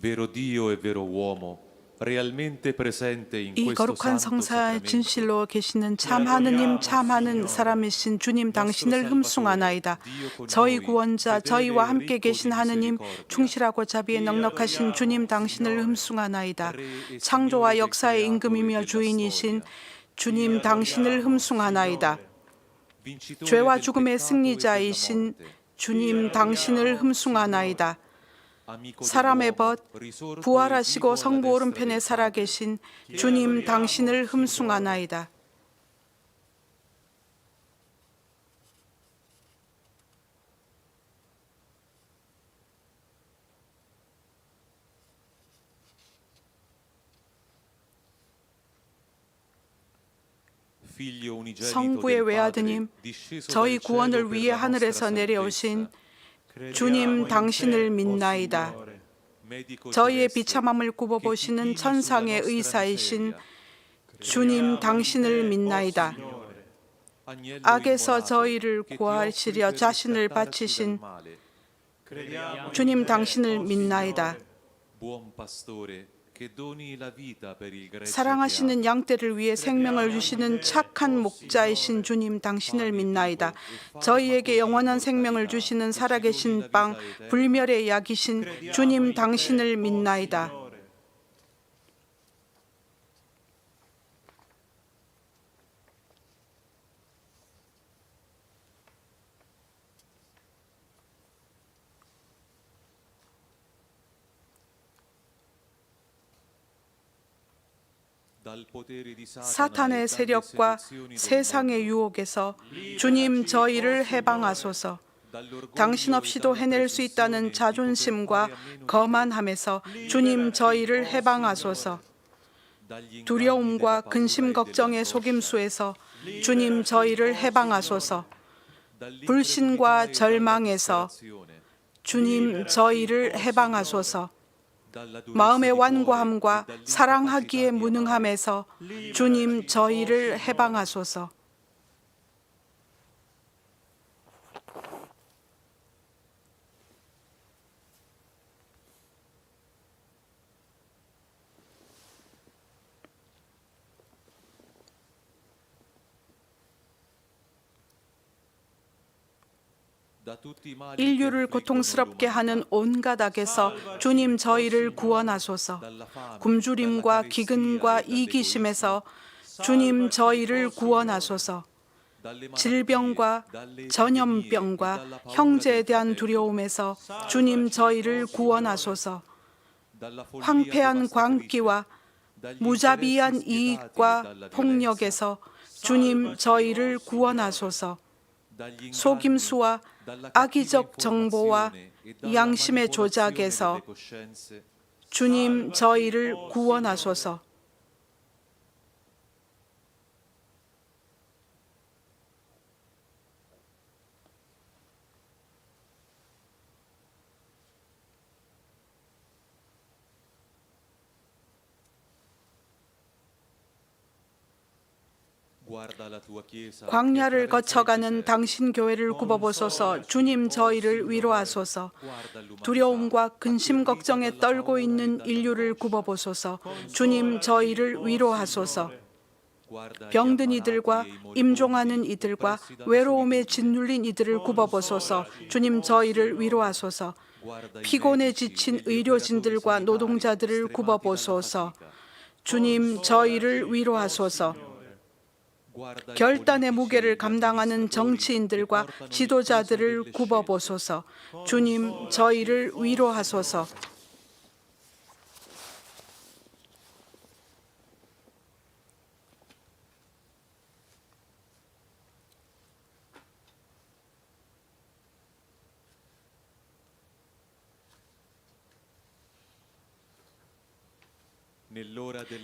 vero Dio e vero uomo, realmente presente in 이 questo 거룩한 santo 성사의 sacramento. 진실로 계시는 참 하느님 참 하는 사람이신 주님 당신을 흠숭하나이다. 저희 구원자 저희와 함께 계신 하느님 충실하고 자비에 넉넉하신 주님 당신을 흠숭하나이다. 창조와 역사의 임금이며 주인이신 주님 당신을 흠숭하나이다. 죄와 죽음의 승리자이신 주님 당신을 흠숭하나이다. 사람의 벗 부활하시고 성부 오른편에 살아계신 주님 당신을 흠숭하나이다. 성부의 외아드님, 저희 구원을 위해 하늘에서 내려오신 주님 당신을 믿나이다. 저희의 비참함을 굽어보시는 천상의 의사이신 주님 당신을 믿나이다. 악에서 저희를 구하시려 자신을 바치신 주님 당신을 믿나이다. 사랑하시는 양떼를 위해 생명을 주시는 착한 목자이신 주님 당신을 믿나이다. 저희에게 영원한 생명을 주시는 살아계신 빵 불멸의 약이신 주님 당신을 믿나이다. 사탄의 세력과 세상의 유혹에서 주님 저희를 해방하소서. 당신 없이도 해낼 수 있다는 자존심과 거만함에서 주님 저희를 해방하소서. 두려움과 근심 걱정의 속임수에서 주님 저희를 해방하소서. 불신과 절망에서 주님 저희를 해방하소서. 마음의 완고함과 사랑하기에 무능함에서 주님 저희를 해방하소서. 인류를 고통스럽게 하는 온갖 악에서 주님 저희를 구원하소서. 굶주림과 기근과 이기심에서 주님 저희를 구원하소서. 질병과 전염병과 형제에 대한 두려움에서 주님 저희를 구원하소서. 황폐한 광기와 무자비한 이익과 폭력에서 주님 저희를 구원하소서. 속임수와 악의적 정보와 양심의 조작에서 주님 저희를 구원하소서. 광야를 거쳐가는 당신 교회를 굽어보소서. 주님 저희를 위로하소서. 두려움과 근심 걱정에 떨고 있는 인류를 굽어보소서. 주님 저희를 위로하소서. 병든 이들과 임종하는 이들과 외로움에 짓눌린 이들을 굽어보소서. 주님 저희를 위로하소서. 피곤에 지친 의료진들과 노동자들을 굽어보소서. 주님 저희를 위로하소서. 결단의 무게를 감당하는 정치인들과 지도자들을 굽어보소서. 주님 저희를 위로하소서.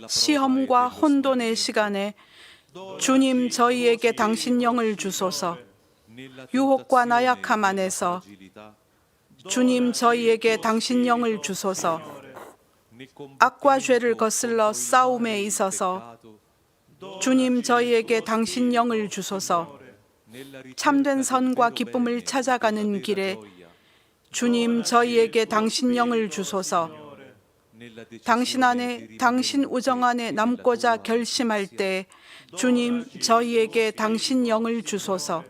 시험과 혼돈의 시간에 주님 저희에게 당신 영을 주소서. 유혹과 나약함 안에서 주님 저희에게 당신 영을 주소서. 악과 죄를 거슬러 싸움에 있어서 주님 저희에게 당신 영을 주소서. 참된 선과 기쁨을 찾아가는 길에 주님 저희에게 당신 영을 주소서. 당신 안에, 당신 우정 안에 남고자 결심할 때 주님, 저희에게 당신 영을 주소서.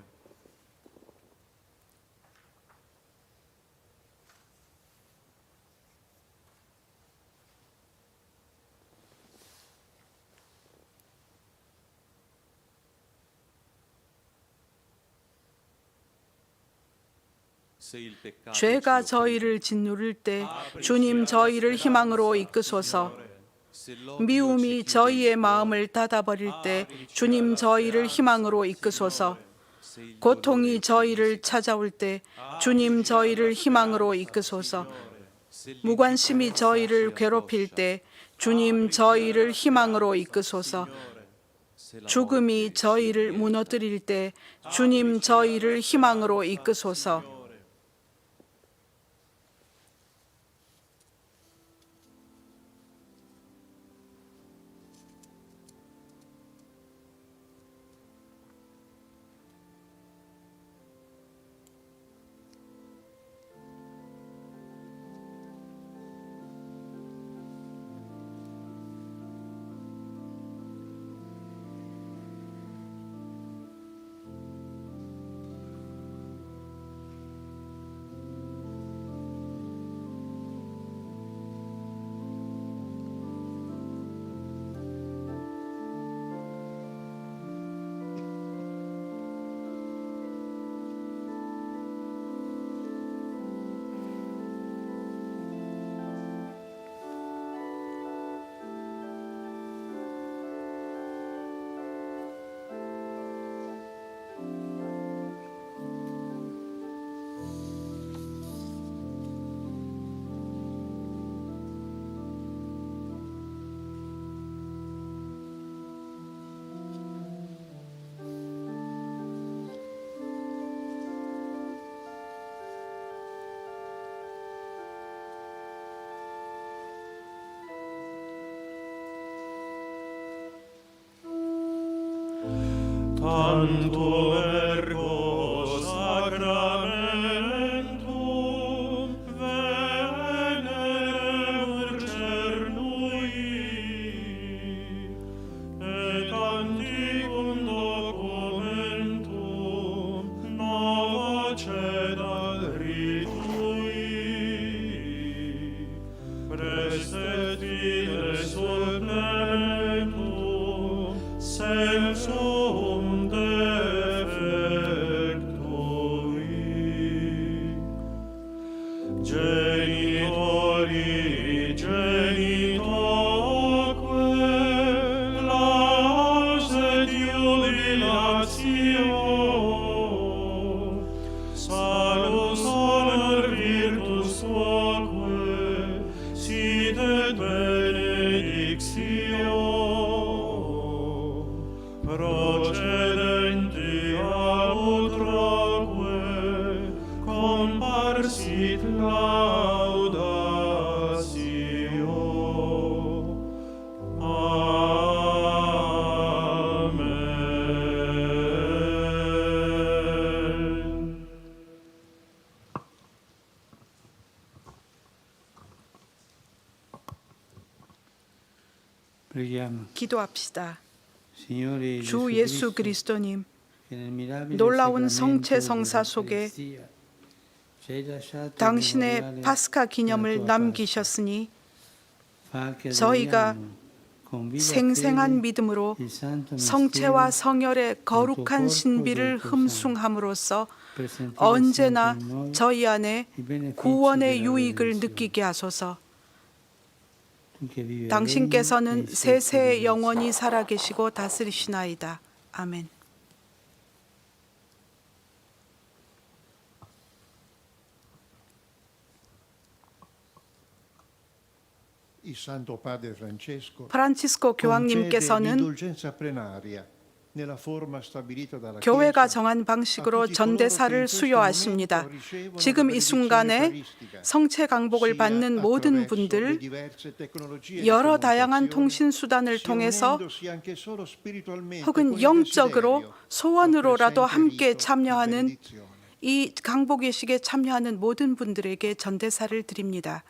죄가 저희를 짓누를 때 주님, 저희를 희망으로 이끄소서. 미움이 저희의 마음을 닫아버릴 때 주님, 저희를 희망으로 이끄소서. 고통이 저희를 찾아올 때 주님, 저희를 희망으로 이끄소서. 무관심이 저희를 괴롭힐 때 주님, 저희를 희망으로 이끄소서. 죽음이 저희를 무너뜨릴 때 주님, 저희를 희망으로 이끄소서. Tantum ergo sacramentum venerem cernui, et antiquum documentum nova cedat ritui, prestet ide supplementum sensum Genitori, genitoque, lauset jubilatio, salus honor virtus tuaque, sit et benedictio, procedenti ab utraque, comparsit laudatio. Amen. Preghiamo. 기도합시다. Signore 주 예수 그리스도님, 놀라운 놀라운 성체 성사 속에 당신의 파스카 기념을 남기셨으니 저희가 생생한 믿음으로 성체와 성혈의 거룩한 신비를 흠숭함으로써 언제나 저희 안에 구원의 유익을 느끼게 하소서. 당신께서는 세세에 영원히 살아계시고 다스리시나이다. 아멘. 프란치스코 교황님께서는 교회가 정한 방식으로 전대사를 수여하십니다. 지금 이 순간에 성체 강복을 받는 모든 분들, 여러 다양한 통신 수단을 통해서 혹은 영적으로 소원으로라도 함께 참여하는 이 강복 예식에 참여하는 모든 분들에게 전대사를 드립니다.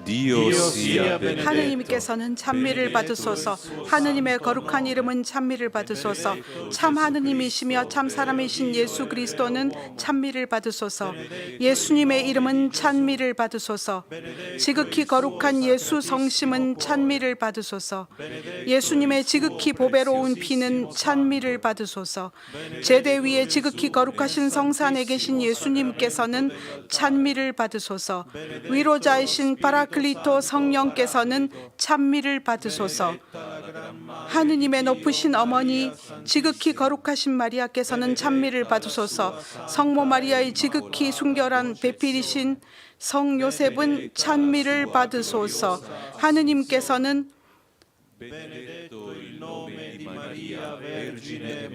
Dio sia benedetto. 하느님께서는 찬미를 받으소서. 하느님의 거룩한 이름은 찬미를 받으소서. 참 하느님이시며 참 사람이신 예수 그리스도는 찬미를 받으소서. 예수님의 이름은 찬미를 받으소서. 지극히 거룩한 예수 성심은 찬미를 받으소서. 예수님의 지극히 보배로운 피는 찬미를 받으소서. 제대 위에 지극히 거룩하신 성산에 계신 예수님께서는 찬미를 받으소서. 위로자이신 파라클리토 성령께서는 찬미를 받으소서. 하느님의 높으신 어머니 지극히 거룩하신 마리아께서는 찬미를 받으소서. 성모 마리아의 지극히 순결한 배필이신 성 요셉은 찬미를 받으소서. 하느님께서는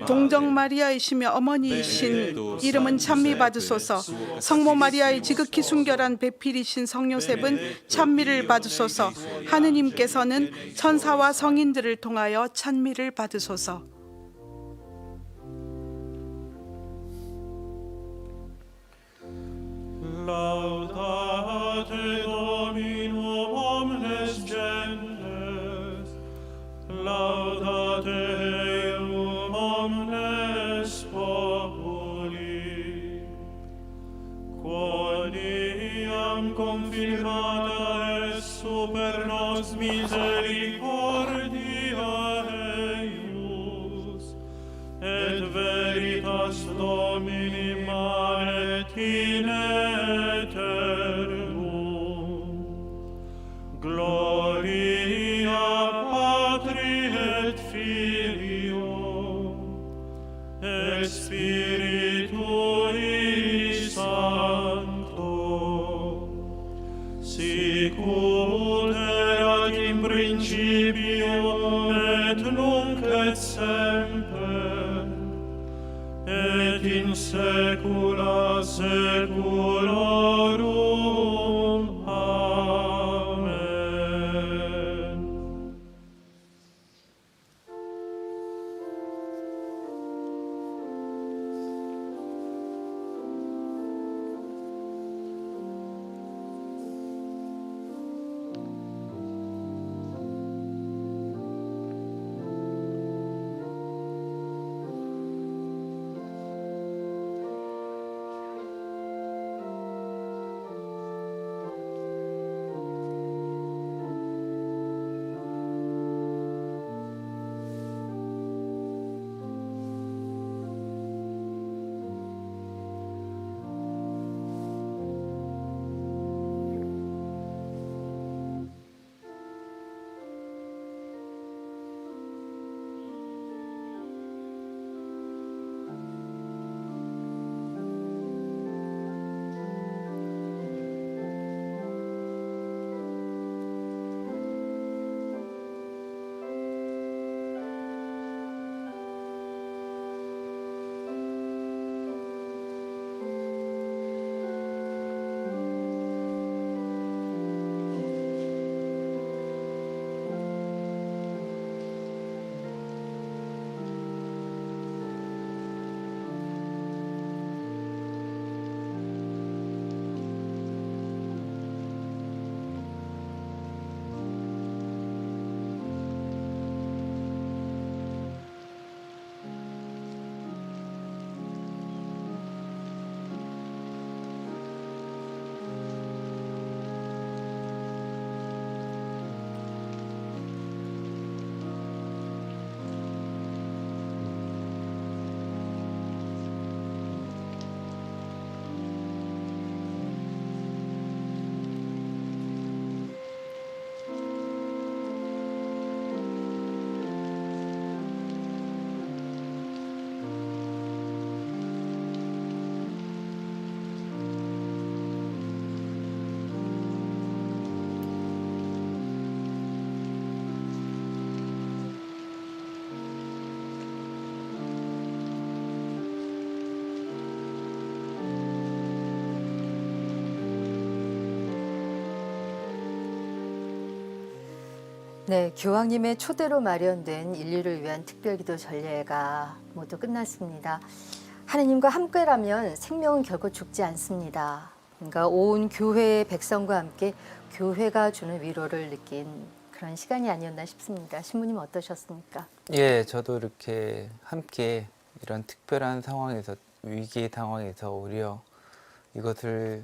동정 마리아이시며 어머니이신 이름은 찬미 받으소서. 성모 마리아의 지극히 순결한 배필이신 성 요셉은 찬미를 받으소서. 하느님께서는 천사와 성인들을 통하여 찬미를 받으소서. Laudate Dominum omnes gentes, laudate Deum omnes populi. Quoniam confirmata est super nos misericordia eius, et veritas Domini manet in aeternum. Gloria Patri et Filio et Spiritui Sancto, sicut erat in principio et nunc et semper et in saecula saeculorum. Amen. 네, 교황님의 초대로 마련된 인류를 위한 특별기도 전례가 모두 끝났습니다. 하느님과 함께라면 생명은 결코 죽지 않습니다. 그러니까 온 교회의 백성과 함께 교회가 주는 위로를 느낀 그런 시간이 아니었나 싶습니다. 신부님 어떠셨습니까? 예, 저도 이렇게 함께 이런 특별한 상황에서, 위기의 상황에서 오히려 이것을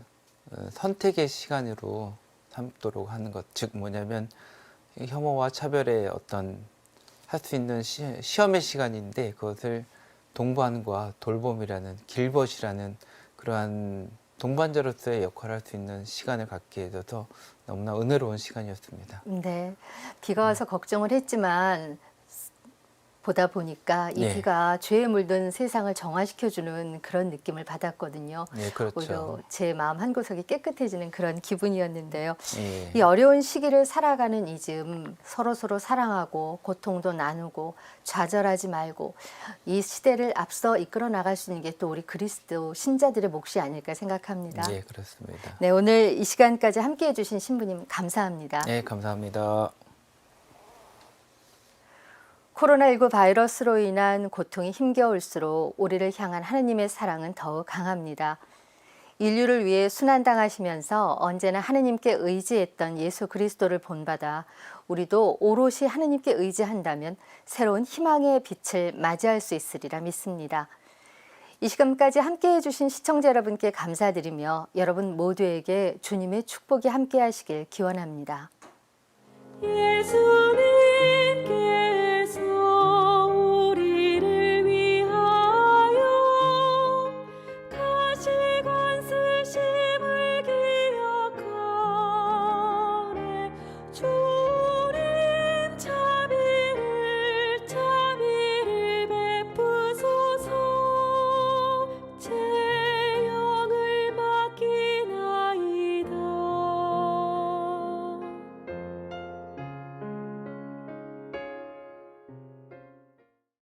선택의 시간으로 삼도록 하는 것, 즉 뭐냐면 혐오와 차별의 어떤 할 수 있는 시험의 시간인데 그것을 동반과 돌봄이라는, 길벗이라는 그러한 동반자로서의 역할을 할 수 있는 시간을 갖게 해줘서 너무나 은혜로운 시간이었습니다. 네, 비가 와서 걱정을 했지만 보다 보니까 이 네. 비가 죄에 물든 세상을 정화시켜주는 그런 느낌을 받았거든요. 네, 그렇죠. 오히려 제 마음 한구석이 깨끗해지는 그런 기분이었는데요. 예. 이 어려운 시기를 살아가는 이 즈음 서로서로 사랑하고 고통도 나누고 좌절하지 말고 이 시대를 앞서 이끌어 나갈 수 있는 게 또 우리 그리스도 신자들의 몫이 아닐까 생각합니다. 예, 그렇습니다. 네, 오늘 이 시간까지 함께해 주신 신부님 감사합니다. 네, 감사합니다. 코로나19 바이러스로 인한 고통이 힘겨울수록 우리를 향한 하느님의 사랑은 더욱 강합니다. 인류를 위해 순환당하시면서 언제나 하느님께 의지했던 예수 그리스도를 본받아 우리도 오롯이 하느님께 의지한다면 새로운 희망의 빛을 맞이할 수 있으리라 믿습니다. 이 시간까지 함께해 주신 시청자 여러분께 감사드리며 여러분 모두에게 주님의 축복이 함께하시길 기원합니다. 예수님